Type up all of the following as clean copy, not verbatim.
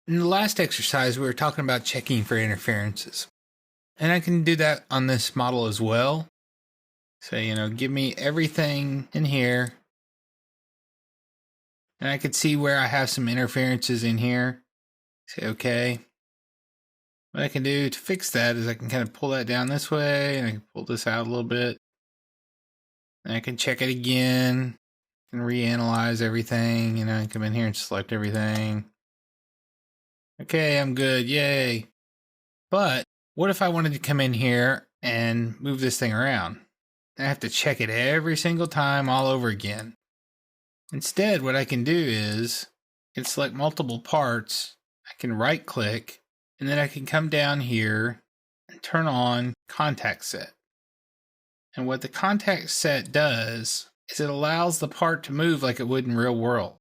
In the last exercise, we were talking about checking for interferences. And I can do that on this model as well. So, give me everything in here. And I can see where I have some interferences in here. Say okay. What I can do to fix that is I can kind of pull that down this way, and I can pull this out a little bit. And I can check it again and reanalyze everything. I come in here and select everything. Okay, I'm good. Yay. But what if I wanted to come in here and move this thing around? I have to check it every single time all over again. Instead, what I can do is I can select multiple parts. I can right click, and then I can come down here and turn on contact set. And what the contact set does is it allows the part to move like it would in real world.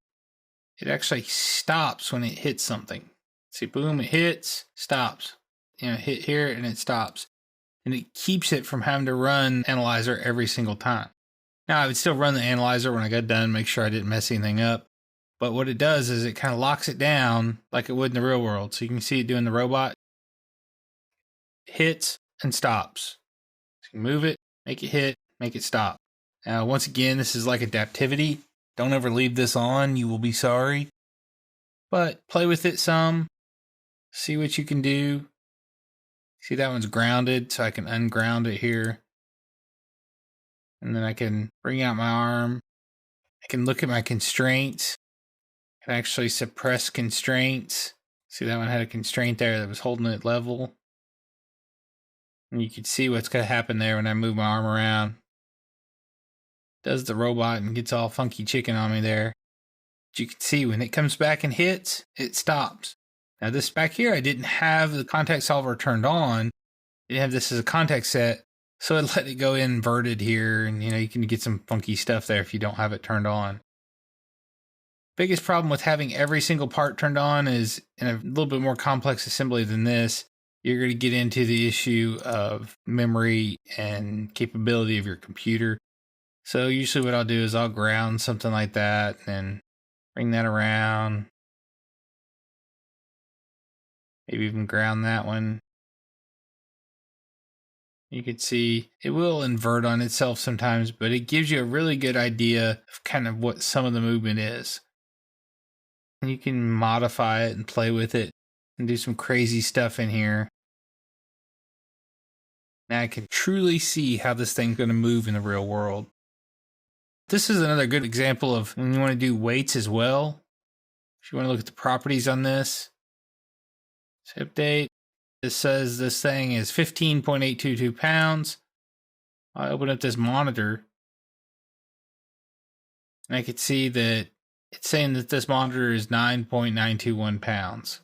It actually stops when it hits something. See, boom, it hits, stops. Hit here and it stops. And it keeps it from having to run analyzer every single time. Now, I would still run the analyzer when I got done, make sure I didn't mess anything up. But what it does is it kind of locks it down like it would in the real world. So you can see it doing the robot. Hits and stops. So you move it, make it hit, make it stop. Now, once again, this is like adaptivity. Don't ever leave this on. You will be sorry. But play with it some. See what you can do. See, that one's grounded, so I can unground it here. And then I can bring out my arm. I can look at my constraints. I can actually suppress constraints. See, that one had a constraint there that was holding it level. And you can see what's going to happen there when I move my arm around. Does the robot and gets all funky chicken on me there. But you can see when it comes back and hits, it stops. Now this back here, I didn't have the contact solver turned on. I didn't have this as a contact set. So I let it go inverted here. And you can get some funky stuff there if you don't have it turned on. Biggest problem with having every single part turned on is in a little bit more complex assembly than this. You're going to get into the issue of memory and capability of your computer. So usually what I'll do is I'll ground something like that and bring that around. Maybe even ground that one. You can see it will invert on itself sometimes, but it gives you a really good idea of kind of what some of the movement is. And you can modify it and play with it and do some crazy stuff in here. Now I can truly see how this thing's going to move in the real world. This is another good example of when you want to do weights as well. If you want to look at the properties on this. Update. This says this thing is 15.822 pounds. I open up this monitor. And I can see that it's saying that this monitor is 9.921 pounds.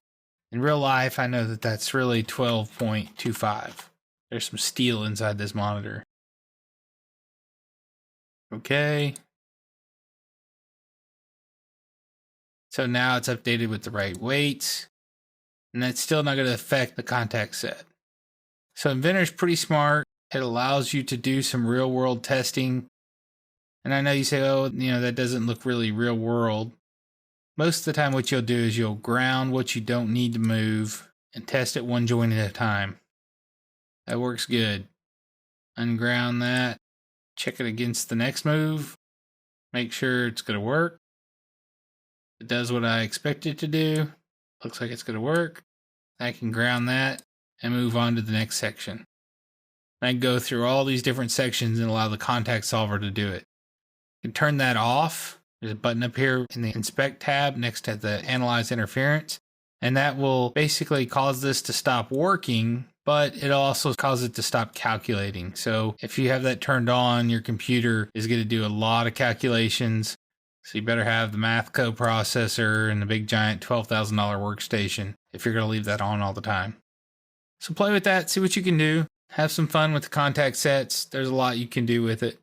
In real life, I know that that's really 12.25. There's some steel inside this monitor. Okay. So now it's updated with the right weights. And that's still not going to affect the contact set. So Inventor's pretty smart. It allows you to do some real world testing. And I know you say, oh, that doesn't look really real world. Most of the time what you'll do is you'll ground what you don't need to move and test it one joint at a time. That works good. Unground that. Check it against the next move. Make sure it's going to work. It does what I expect it to do. Looks like it's going to work. I can ground that and move on to the next section. I can go through all these different sections and allow the contact solver to do it. You can turn that off. There's a button up here in the Inspect tab next to the Analyze Interference. And that will basically cause this to stop working, but it'll also cause it to stop calculating. So if you have that turned on, your computer is going to do a lot of calculations. So you better have the math coprocessor and the big giant $12,000 workstation if you're going to leave that on all the time. So play with that, see what you can do. Have some fun with the contact sets. There's a lot you can do with it.